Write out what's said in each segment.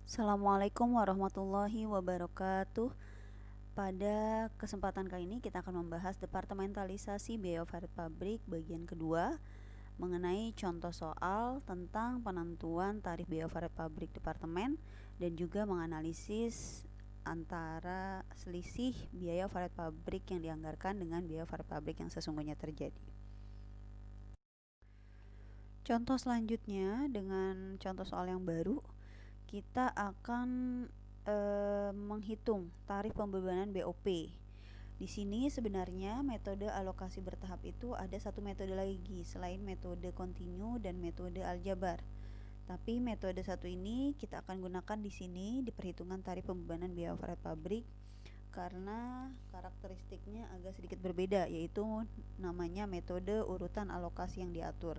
Assalamualaikum warahmatullahi wabarakatuh. Pada kesempatan kali ini kita akan membahas departementalisasi biaya overhead pabrik bagian kedua mengenai contoh soal tentang penentuan tarif biaya overhead pabrik departemen dan juga menganalisis antara selisih biaya overhead pabrik yang dianggarkan dengan biaya overhead pabrik yang sesungguhnya terjadi. Contoh selanjutnya dengan contoh soal yang baru, kita akan menghitung tarif pembebanan BOP. Di sini sebenarnya metode alokasi bertahap itu ada satu metode lagi selain metode kontinu dan metode aljabar. Tapi metode satu ini kita akan gunakan di sini di perhitungan tarif pembebanan biaya overhead pabrik karena karakteristiknya agak sedikit berbeda, yaitu namanya metode urutan alokasi yang diatur.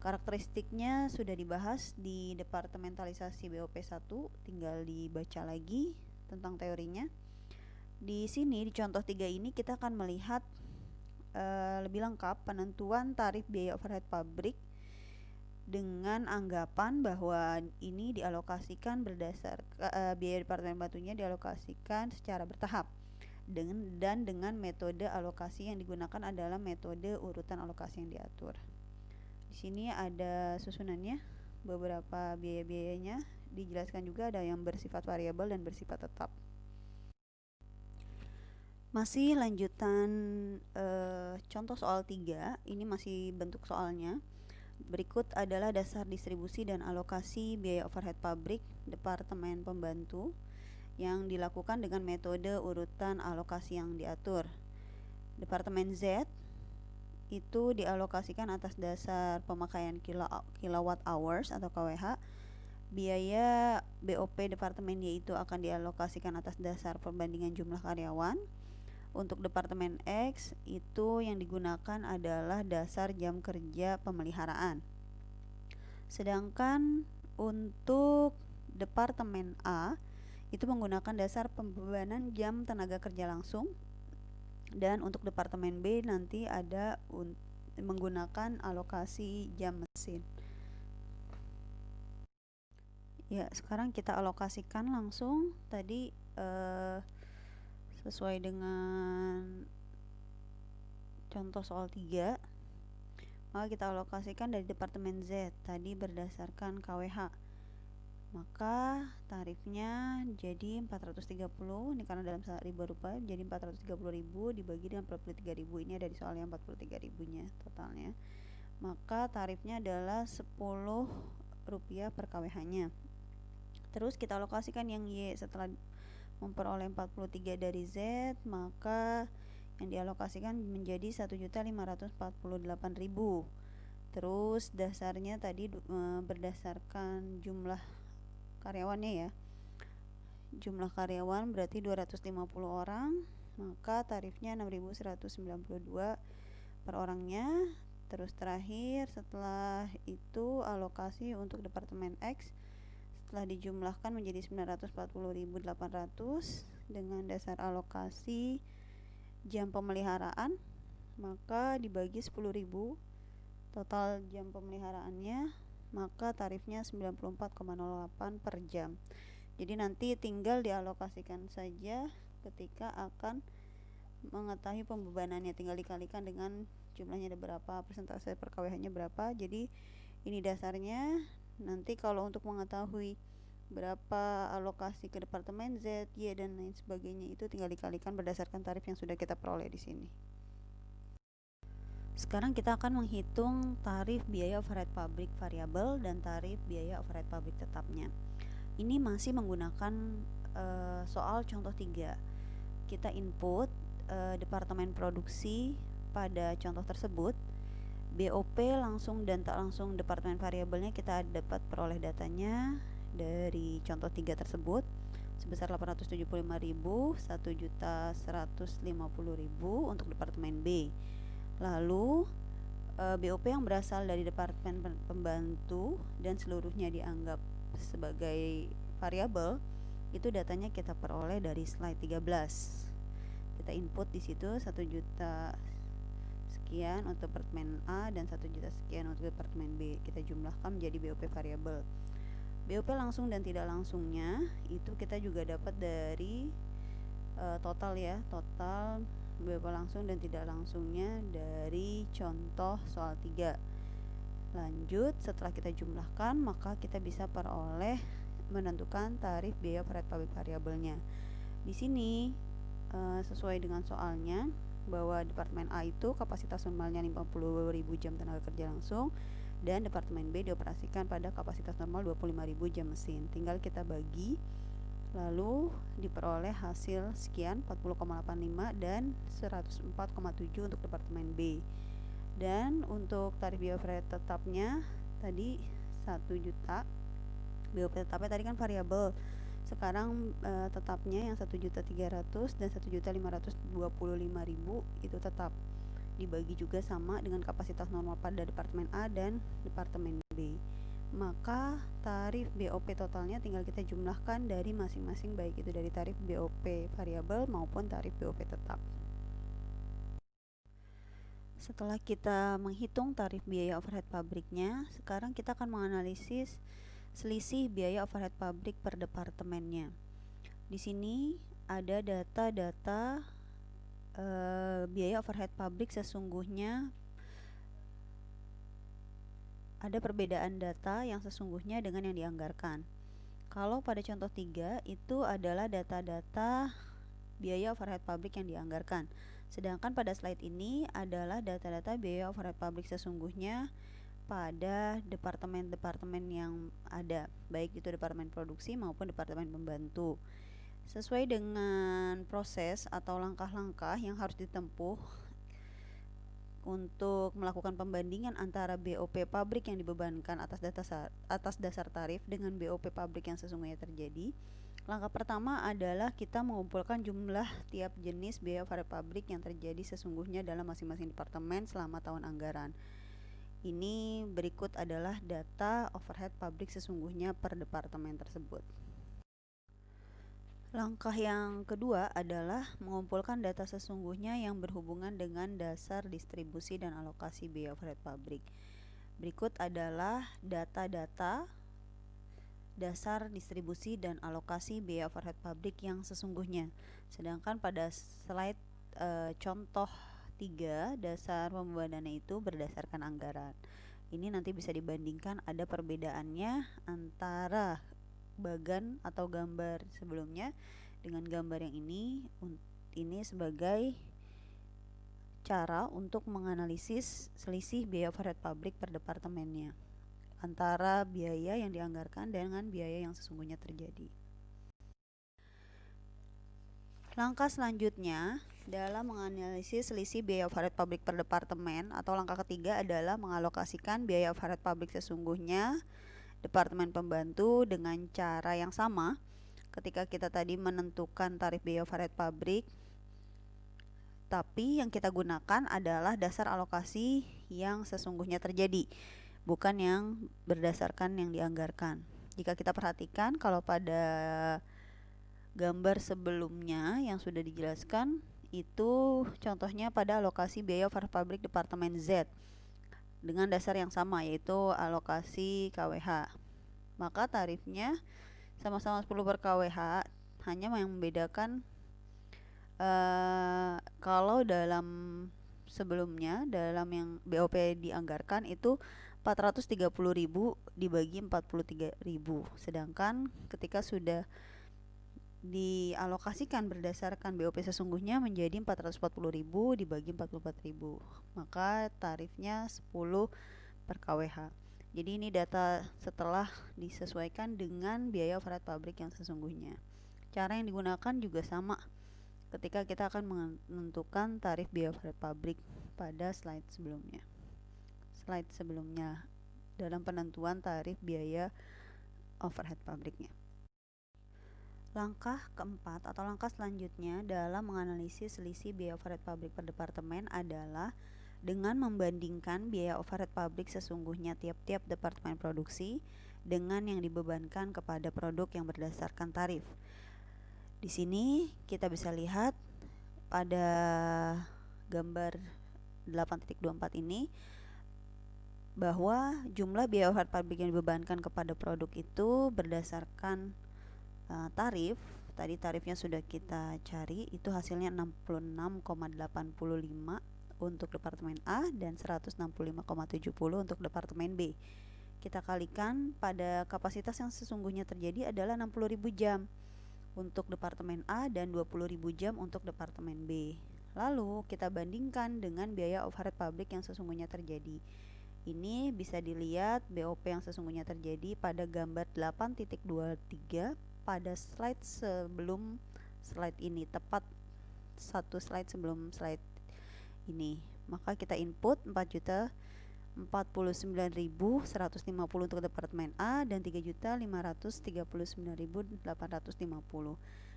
Karakteristiknya sudah dibahas di departementalisasi BOP 1, tinggal dibaca lagi tentang teorinya. Di sini di contoh 3 ini kita akan melihat lebih lengkap penentuan tarif biaya overhead pabrik dengan anggapan bahwa ini dialokasikan biaya departemen batunya dialokasikan secara bertahap dan dengan metode alokasi yang digunakan adalah metode urutan alokasi yang diatur. Di sini ada susunannya, beberapa biaya-biayanya dijelaskan juga, ada yang bersifat variabel dan bersifat tetap. Masih lanjutan contoh soal 3, ini masih bentuk soalnya. Berikut adalah dasar distribusi dan alokasi biaya overhead pabrik departemen pembantu yang dilakukan dengan metode urutan alokasi yang diatur. Departemen Z itu dialokasikan atas dasar pemakaian kilowatt hours atau KWH. Biaya BOP departemen Y itu akan dialokasikan atas dasar perbandingan jumlah karyawan. Untuk departemen X itu yang digunakan adalah dasar jam kerja pemeliharaan. Sedangkan untuk departemen A itu menggunakan dasar pembebanan jam tenaga kerja langsung. Dan untuk departemen B nanti ada menggunakan alokasi jam mesin. Ya, sekarang kita alokasikan langsung tadi sesuai dengan contoh soal 3. Maka kita alokasikan dari departemen Z tadi berdasarkan KWH. Maka tarifnya jadi 430, ini karena dalam ribu rupiah, jadi 430.000 dibagi dengan 43.000. Ini ada di soal yang 43.000 nya totalnya. Maka tarifnya adalah 10 rupiah per KWH nya. Terus kita alokasikan yang Y setelah memperoleh 43 dari Z, maka yang dialokasikan menjadi 1.548.000. Terus dasarnya tadi berdasarkan jumlah karyawannya ya. Jumlah karyawan berarti 250 orang, maka tarifnya 6.192 per orangnya. Terus terakhir setelah itu alokasi untuk departemen X setelah dijumlahkan menjadi 940.800 dengan dasar alokasi jam pemeliharaan, maka dibagi 10.000 total jam pemeliharaannya, maka tarifnya 94,08 per jam. Jadi nanti tinggal dialokasikan saja ketika akan mengetahui pembebanannya, tinggal dikalikan dengan jumlahnya ada berapa, persentase per KWH nya berapa. Jadi ini dasarnya. Nanti kalau untuk mengetahui berapa alokasi ke departemen Z, Y dan lain sebagainya itu tinggal dikalikan berdasarkan tarif yang sudah kita peroleh di sini. Sekarang kita akan menghitung tarif biaya overhead pabrik variabel dan tarif biaya overhead pabrik tetapnya. Ini masih menggunakan soal contoh 3. Kita input departemen produksi pada contoh tersebut. BOP langsung dan tak langsung departemen variabelnya kita dapat peroleh datanya dari contoh 3 tersebut sebesar 875.000, 1.150.000 untuk departemen B. Lalu BOP yang berasal dari departemen pembantu dan seluruhnya dianggap sebagai variabel, itu datanya kita peroleh dari slide 13. Kita input di situ 1 juta sekian untuk departemen A dan 1 juta sekian untuk departemen B. Kita jumlahkan menjadi BOP variabel. BOP langsung dan tidak langsungnya itu kita juga dapat dari total ya, total BOP langsung dan tidak langsungnya dari contoh soal 3. Lanjut, setelah kita jumlahkan maka kita bisa peroleh menentukan tarif biaya overhead public variabelnya. Di sini sesuai dengan soalnya bahwa Departemen A itu kapasitas normalnya 50.000 jam tenaga kerja langsung dan Departemen B dioperasikan pada kapasitas normal 25.000 jam mesin. Tinggal kita bagi, lalu diperoleh hasil sekian 40,85 dan 104,7 untuk Departemen B. Dan untuk tarif biaya overhead tetapnya tadi 1 juta. BOP tetapnya tadi kan variabel. Sekarang tetapnya yang 1.300.000 dan 1.525.000 itu tetap dibagi juga sama dengan kapasitas normal pada Departemen A dan Departemen B. Maka tarif BOP totalnya tinggal kita jumlahkan dari masing-masing, baik itu dari tarif BOP variabel maupun tarif BOP tetap. Setelah kita menghitung tarif biaya overhead pabriknya, sekarang kita akan menganalisis selisih biaya overhead pabrik per departemennya. Di sini ada data-data biaya overhead pabrik sesungguhnya, ada perbedaan data yang sesungguhnya dengan yang dianggarkan. Kalau pada contoh 3 itu adalah data-data biaya overhead pabrik yang dianggarkan. Sedangkan pada slide ini adalah data-data biaya overhead pabrik sesungguhnya pada departemen-departemen yang ada, baik itu departemen produksi maupun departemen pembantu. Sesuai dengan proses atau langkah-langkah yang harus ditempuh untuk melakukan pembandingan antara BOP pabrik yang dibebankan atas dasar tarif dengan BOP pabrik yang sesungguhnya terjadi. Langkah pertama adalah kita mengumpulkan jumlah tiap jenis biaya overhead pabrik yang terjadi sesungguhnya dalam masing-masing departemen selama tahun anggaran. Ini berikut adalah data overhead pabrik sesungguhnya per departemen tersebut. Langkah yang kedua adalah mengumpulkan data sesungguhnya yang berhubungan dengan dasar distribusi dan alokasi biaya overhead pabrik. Berikut adalah data-data dasar distribusi dan alokasi biaya overhead pabrik yang sesungguhnya. Sedangkan pada slide contoh 3, dasar pembebanannya itu berdasarkan anggaran. Ini nanti bisa dibandingkan, ada perbedaannya antara bagan atau gambar sebelumnya dengan gambar yang ini sebagai cara untuk menganalisis selisih biaya overhead pabrik per departemennya antara biaya yang dianggarkan dengan biaya yang sesungguhnya terjadi. Langkah selanjutnya dalam menganalisis selisih biaya overhead pabrik per departemen atau langkah ketiga adalah mengalokasikan biaya overhead pabrik sesungguhnya departemen pembantu dengan cara yang sama ketika kita tadi menentukan tarif biaya overhead pabrik, tapi yang kita gunakan adalah dasar alokasi yang sesungguhnya terjadi, bukan yang berdasarkan yang dianggarkan. Jika kita perhatikan, kalau pada gambar sebelumnya yang sudah dijelaskan itu contohnya pada alokasi biaya overhead pabrik departemen Z dengan dasar yang sama, yaitu alokasi KWH. Maka tarifnya sama-sama 10 per KWH, hanya yang membedakan kalau dalam sebelumnya, dalam yang BOP dianggarkan itu 430.000 dibagi 43.000, sedangkan ketika sudah dialokasikan berdasarkan BOP sesungguhnya menjadi 440.000 dibagi 44.000, maka tarifnya 10 per KWH. Jadi ini data setelah disesuaikan dengan biaya overhead pabrik yang sesungguhnya. Cara yang digunakan juga sama ketika kita akan menentukan tarif biaya overhead pabrik pada slide sebelumnya dalam penentuan tarif biaya overhead pabriknya. Langkah keempat atau langkah selanjutnya dalam menganalisis selisih biaya overhead pabrik per departemen adalah dengan membandingkan biaya overhead pabrik sesungguhnya tiap-tiap departemen produksi dengan yang dibebankan kepada produk yang berdasarkan tarif. Di sini kita bisa lihat pada gambar 8.24 ini bahwa jumlah biaya overhead pabrik yang dibebankan kepada produk itu berdasarkan tarif. Tadi tarifnya sudah kita cari, itu hasilnya 66,85 untuk departemen A dan 165,70 untuk departemen B. Kita kalikan pada kapasitas yang sesungguhnya terjadi adalah 60.000 jam untuk departemen A dan 20.000 jam untuk departemen B. Lalu kita bandingkan dengan biaya overhead pabrik yang sesungguhnya terjadi. Ini bisa dilihat BOP yang sesungguhnya terjadi pada gambar 8.23 pada slide sebelum slide ini, tepat satu slide sebelum slide ini. Maka kita input 4.049.150 untuk departemen A dan 3.539.850.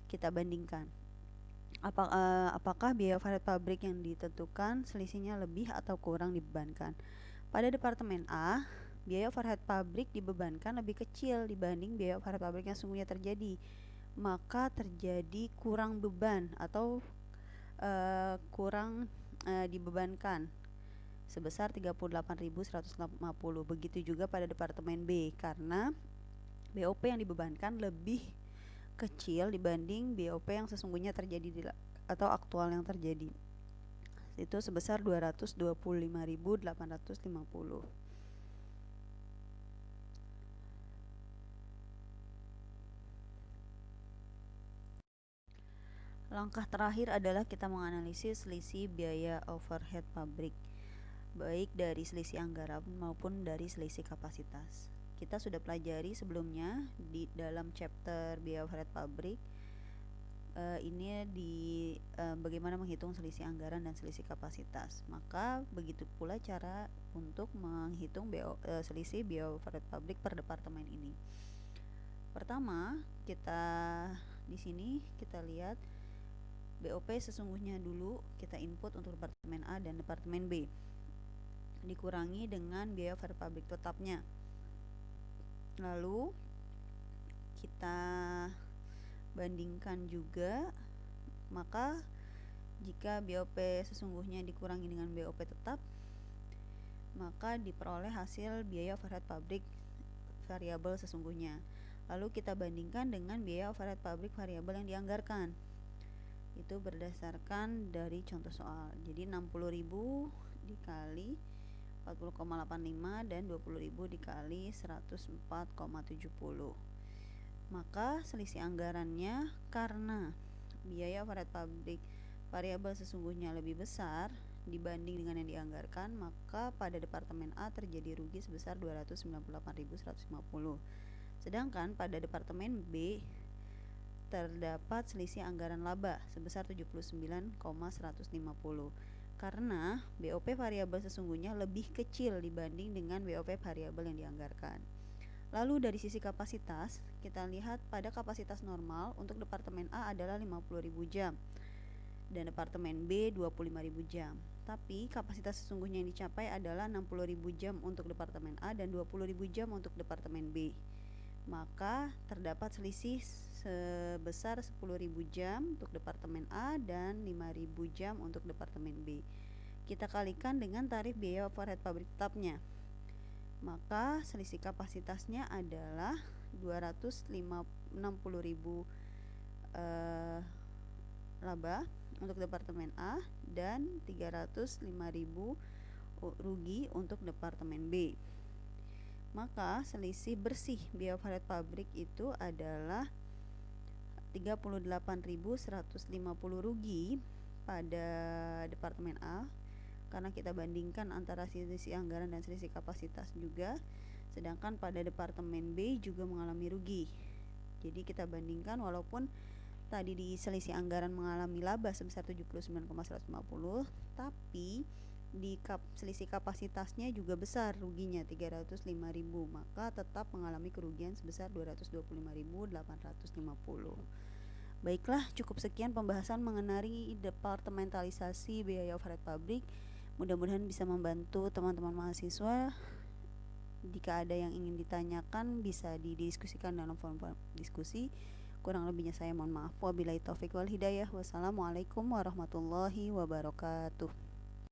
Kita bandingkan. Apakah biaya overhead pabrik yang ditentukan selisihnya lebih atau kurang dibebankan? Pada departemen A, biaya overhead pabrik dibebankan lebih kecil dibanding biaya overhead pabrik yang sesungguhnya terjadi. Maka terjadi kurang beban atau kurang dibebankan sebesar 38.150. Begitu juga pada departemen B, karena BOP yang dibebankan lebih kecil dibanding BOP yang sesungguhnya terjadi atau aktual yang terjadi. Itu sebesar 225.850. Langkah terakhir adalah kita menganalisis selisih biaya overhead pabrik, baik dari selisih anggaran maupun dari selisih kapasitas. Kita sudah pelajari sebelumnya di dalam chapter biaya overhead pabrik. Ini di bagaimana menghitung selisih anggaran dan selisih kapasitas. Maka begitu pula cara untuk menghitung selisih biaya overhead pabrik per departemen ini. Pertama, di sini kita lihat BOP sesungguhnya dulu kita input untuk departemen A dan departemen B, dikurangi dengan biaya overhead pabrik tetapnya. Lalu kita bandingkan juga, maka jika BOP sesungguhnya dikurangi dengan BOP tetap, maka diperoleh hasil biaya overhead pabrik variabel sesungguhnya. Lalu kita bandingkan dengan biaya overhead pabrik variabel yang dianggarkan. Itu berdasarkan dari contoh soal. Jadi 60.000 dikali 40,85 dan 20.000 dikali 104,70. Maka selisih anggarannya, karena biaya overhead pabrik variabel sesungguhnya lebih besar dibanding dengan yang dianggarkan, maka pada departemen A terjadi rugi sebesar 298.150. Sedangkan pada departemen B terdapat selisih anggaran laba sebesar 79,150 karena BOP variabel sesungguhnya lebih kecil dibanding dengan BOP variabel yang dianggarkan. Lalu dari sisi kapasitas, kita lihat pada kapasitas normal untuk departemen A adalah 50.000 jam dan departemen B 25.000 jam. Tapi kapasitas sesungguhnya yang dicapai adalah 60.000 jam untuk departemen A dan 20.000 jam untuk departemen B. Maka terdapat selisih sebesar 10.000 jam untuk departemen A dan 5.000 jam untuk departemen B. Kita kalikan dengan tarif biaya overhead pabrik tetapnya. Maka selisih kapasitasnya adalah 260.000 laba untuk departemen A dan 305.000 rugi untuk departemen B. Maka selisih bersih biaya overhead pabrik itu adalah 38.150 rugi pada departemen A, karena kita bandingkan antara selisih anggaran dan selisih kapasitas juga. Sedangkan pada departemen B juga mengalami rugi. Jadi kita bandingkan, walaupun tadi di selisih anggaran mengalami laba sebesar 79,150, tapi di selisih kapasitasnya juga besar ruginya 305.000, maka tetap mengalami kerugian sebesar 225.850. Baiklah, cukup sekian pembahasan mengenai departementalisasi biaya overhead pabrik. Mudah-mudahan bisa membantu teman-teman mahasiswa. Jika ada yang ingin ditanyakan bisa didiskusikan dalam forum diskusi. Kurang lebihnya saya mohon maaf. Wabillahi taufik wal hidayah. Wassalamualaikum warahmatullahi wabarakatuh.